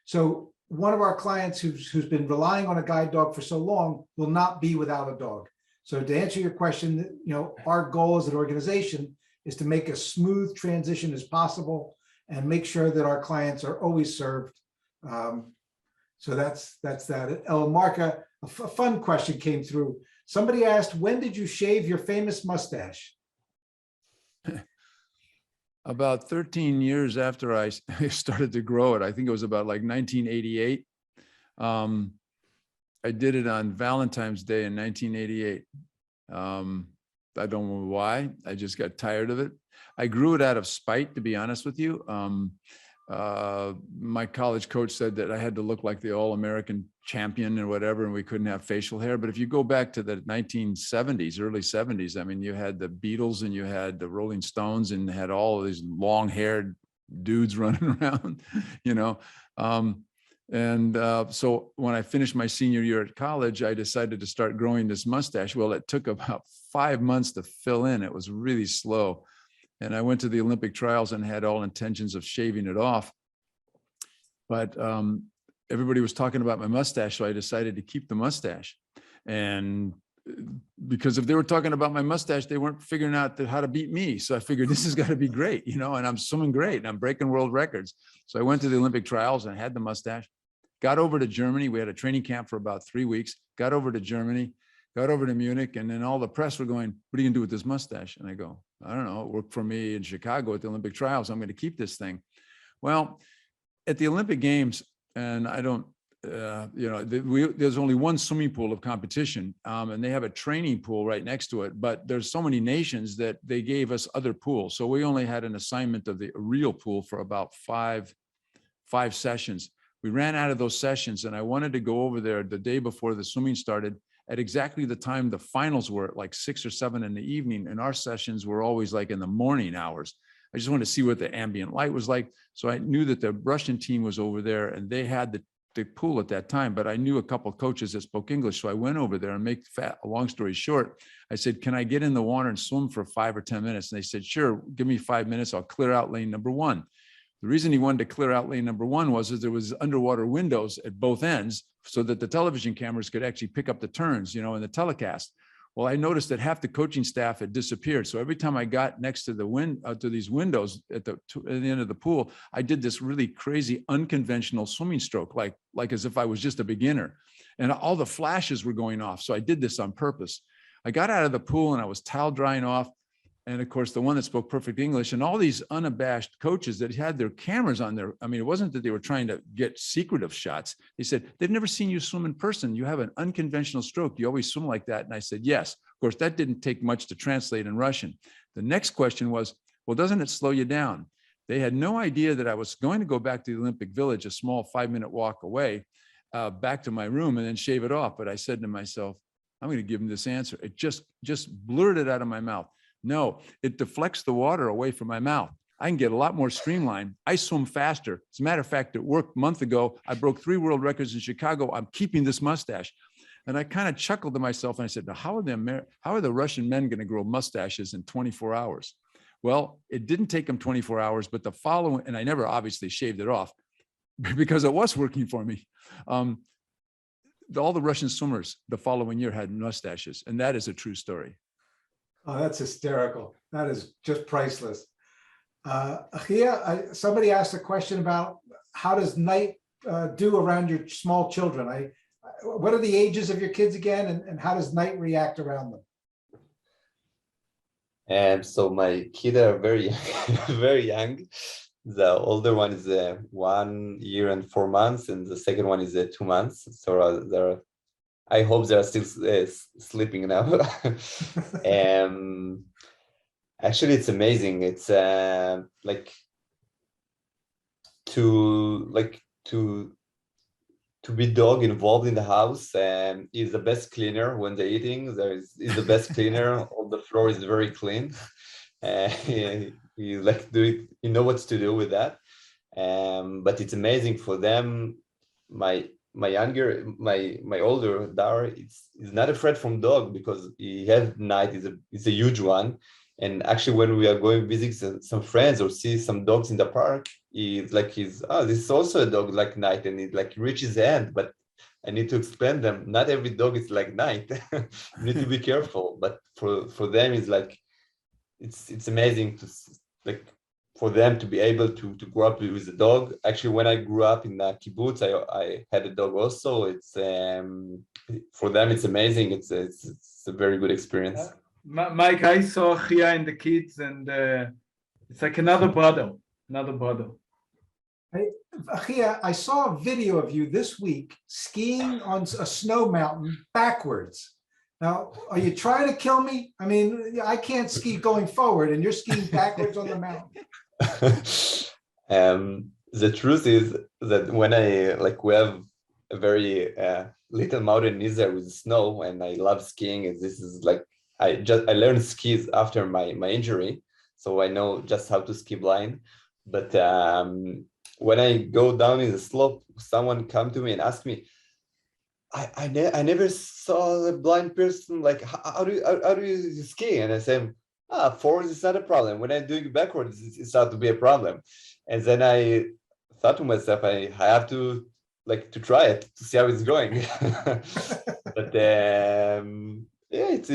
so one of our clients who's been relying on a guide dog for so long will not be without a dog. So to answer your question, you know, our goal as an organization is to make a smooth transition as possible and make sure that our clients are always served. So that's that. Mark, a fun question came through. Somebody asked, when did you shave your famous mustache? About 13 years after I started to grow it. I think it was about like 1988. I did it on Valentine's Day in 1988. I don't know why. I just got tired of it. I grew it out of spite, to be honest with you. My college coach said that I had to look like the all-American champion or whatever, and we couldn't have facial hair. But if you go back to the 1970s, early 70s, I mean, you had the Beatles and you had the Rolling Stones and had all of these long-haired dudes running around, you know. So when I finished my senior year at college, I decided to start growing this mustache. Well, it took about 5 months to fill in. It was really slow. And I went to the Olympic trials and had all intentions of shaving it off. But everybody was talking about my mustache, so I decided to keep the mustache. And because if they were talking about my mustache, they weren't figuring out how to beat me. So I figured this has got to be great, you know, and I'm swimming great and I'm breaking world records. So I went to the Olympic trials and had the mustache, got over to Germany. We had a training camp for about 3 weeks, got over to Germany, got over to Munich, and then all the press were going, what are you gonna do with this mustache? And I go, I don't know, it worked for me in Chicago at the Olympic trials. I'm going to keep this thing. Well, at the Olympic Games, and I don't, you know, there's only one swimming pool of competition, and they have a training pool right next to it, but there's so many nations that they gave us other pools. So we only had an assignment of the real pool for about five sessions. We ran out of those sessions, and I wanted to go over there the day before the swimming started at exactly the time the finals were, at like 6 or 7 in the evening, and our sessions were always like in the morning hours. I just wanted to see what the ambient light was like. So I knew that the Russian team was over there and they had the pool at that time, but I knew a couple of coaches that spoke English. So I went over there and a long story short, I said, can I get in the water and swim for 5 or 10 minutes? And they said, sure, give me 5 minutes. I'll clear out lane number 1. The reason he wanted to clear out lane number 1 was that there was underwater windows at both ends so that the television cameras could actually pick up the turns, you know, in the telecast. Well, I noticed that half the coaching staff had disappeared. So every time I got next to to these windows at the end of the pool, I did this really crazy, unconventional swimming stroke, like as if I was just a beginner. And all the flashes were going off. So I did this on purpose. I got out of the pool and I was towel drying off. And of course, the one that spoke perfect English and all these unabashed coaches that had their cameras on there. I mean, it wasn't that they were trying to get secretive shots. They said, they've never seen you swim in person. You have an unconventional stroke. You always swim like that. And I said, yes. Of course, that didn't take much to translate in Russian. The next question was, well, doesn't it slow you down? They had no idea that I was going to go back to the Olympic Village, a small 5-minute walk away, back to my room and then shave it off. But I said to myself, I'm going to give him this answer. It just blurted out of my mouth. No, it deflects the water away from my mouth. I can get a lot more streamlined. I swim faster. As a matter of fact, it worked a month ago. I broke 3 world records in Chicago. I'm keeping this mustache. And I kind of chuckled to myself and I said, now, how are the Russian men going to grow mustaches in 24 hours? Well, it didn't take them 24 hours, but the following, and I never obviously shaved it off because it was working for me. All the Russian swimmers the following year had mustaches, and that is a true story. Oh, that's hysterical. That is just priceless. Ahiya, somebody asked a question about how does night do around your small children? What are the ages of your kids again, and how does night react around them? So my kids are very, very young. The older one is 1 year and 4 months, and the second one is 2 months. So I hope they're still sleeping now. Actually, it's amazing. It's like to be dog involved in the house is the best cleaner when they're eating. Is the best cleaner. All the floor is very clean. You like do it. You know what to do with that. But it's amazing for them. My older Dar is not afraid from dog because he has night is a huge one. And actually, when we are going visit some friends or see some dogs in the park, this is also a dog like night, and it like reaches his hand. But I need to explain them. Not every dog is like night. You need to be careful. But for them, it's like it's amazing to like for them to be able to grow up with a dog. Actually, when I grew up in kibbutz, I had a dog also. It's for them, it's amazing. It's a very good experience. Mike, I saw Ahiya and the kids, and it's like another brother. Ahiya, I saw a video of you this week skiing on a snow mountain backwards. Now, are you trying to kill me? I mean, I can't ski going forward, and you're skiing backwards on the mountain. The truth is that when we have a very little mountain in Israel with snow, and I love skiing, and this is like I learned skis after my injury, so I know just how to ski blind. But when I go down in the slope, someone come to me and ask me, I never saw a blind person, like how do you ski? And I say, forwards is not a problem. When I'm doing backwards, it's not to be a problem. And then I thought to myself, I have to try it to see how it's going. But Yeah, it's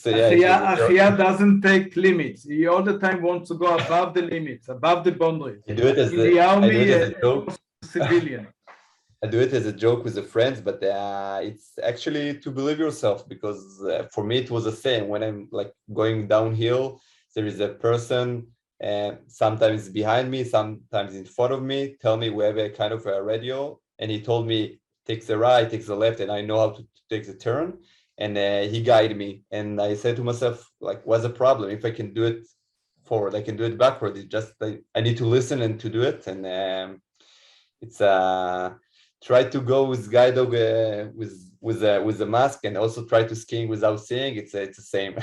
Ahiya doesn't take limits. He all the time wants to go above the limits, above the boundaries. I do it as In the army, a joke. Civilian. I do it as a joke with the friends, but it's actually to believe yourself, because for me it was the same. When I'm like going downhill, there is a person sometimes behind me, sometimes in front of me, tell me we have a kind of a radio, and he told me take the right, take the left, and I know how to take the turn, and he guided me. And I said to myself, like, what's the problem? If I can do it forward, I can do it backward. It's just I need to listen and to do it, and it's try to go with guide dog with a mask, and also try to skiing without seeing. It's the same.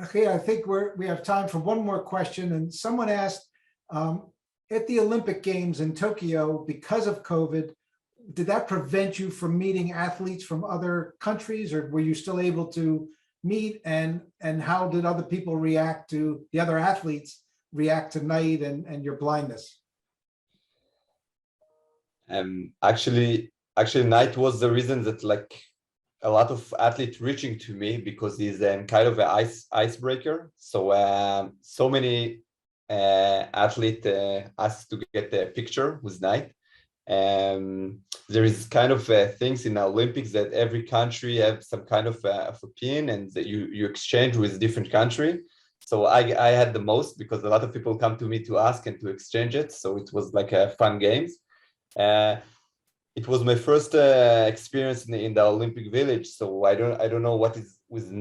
Okay, I think we have time for one more question. And someone asked, at the Olympic Games in Tokyo, because of COVID, did that prevent you from meeting athletes from other countries, or were you still able to meet? And how did other people react to the other athletes react to night and your blindness? Actually, night was the reason that like a lot of athletes reaching to me, because he's kind of an icebreaker. So so many athletes asked to get a picture with night. There is kind of things in the Olympics that every country have some kind of opinion, and that you exchange with different country. So I had the most, because a lot of people come to me to ask and to exchange it. So it was like a fun games. It was my first experience in the Olympic Village, so I don't know what is with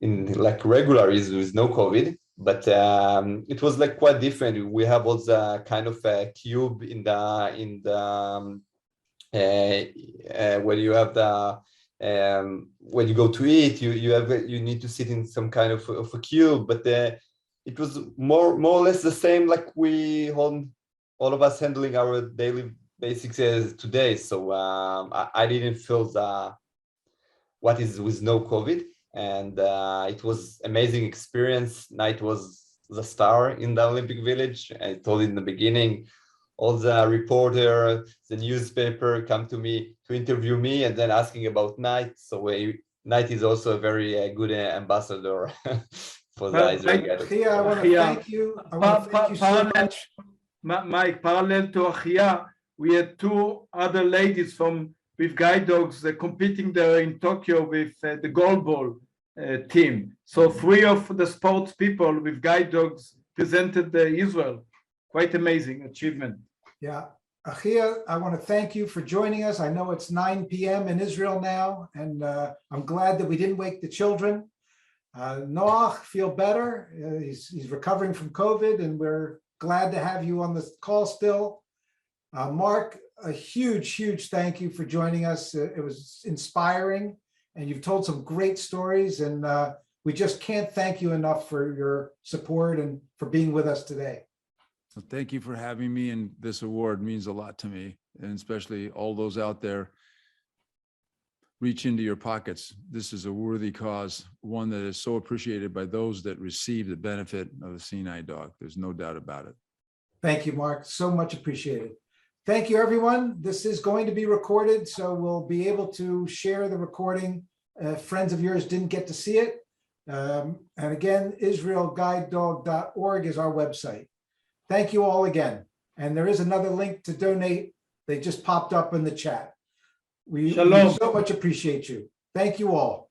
in like regular is with no COVID, but it was like quite different. We have also kind of a cube in the when you have the when you go to eat, you need to sit in some kind of a cube, but it was more or less the same like we hold. All of us handling our daily basics today. So I didn't feel what is with no COVID. And it was amazing experience. Night was the star in the Olympic Village. I told in the beginning, all the reporter, the newspaper come to me to interview me, and then asking about Night. So Night is also a very good ambassador for the Israeli guide. Ahiya, I want to thank you. I want to thank you so much. Mike, parallel to Ahiya, we had two other ladies with guide dogs competing there in Tokyo with the goalball team. So 3 of the sports people with guide dogs presented Israel. Quite amazing achievement. Yeah. Ahiya, I want to thank you for joining us. I know it's 9 p.m. in Israel now, and I'm glad that we didn't wake the children. Noach, feel better. He's recovering from COVID, and we're glad to have you on the call still. Mark, a huge thank you for joining us. It was inspiring, and you've told some great stories, and we just can't thank you enough for your support and for being with us today. Well, thank you for having me, and this award means a lot to me, and especially all those out there. Reach into your pockets. This is a worthy cause, one that is so appreciated by those that receive the benefit of the seeing eye dog. There's no doubt about it. Thank you, Mark. So much appreciated. Thank you, everyone. This is going to be recorded, so we'll be able to share the recording. Friends of yours didn't get to see it. And again, israelguidedog.org is our website. Thank you all again. And there is another link to donate. They just popped up in the chat. We so much appreciate you. Thank you all.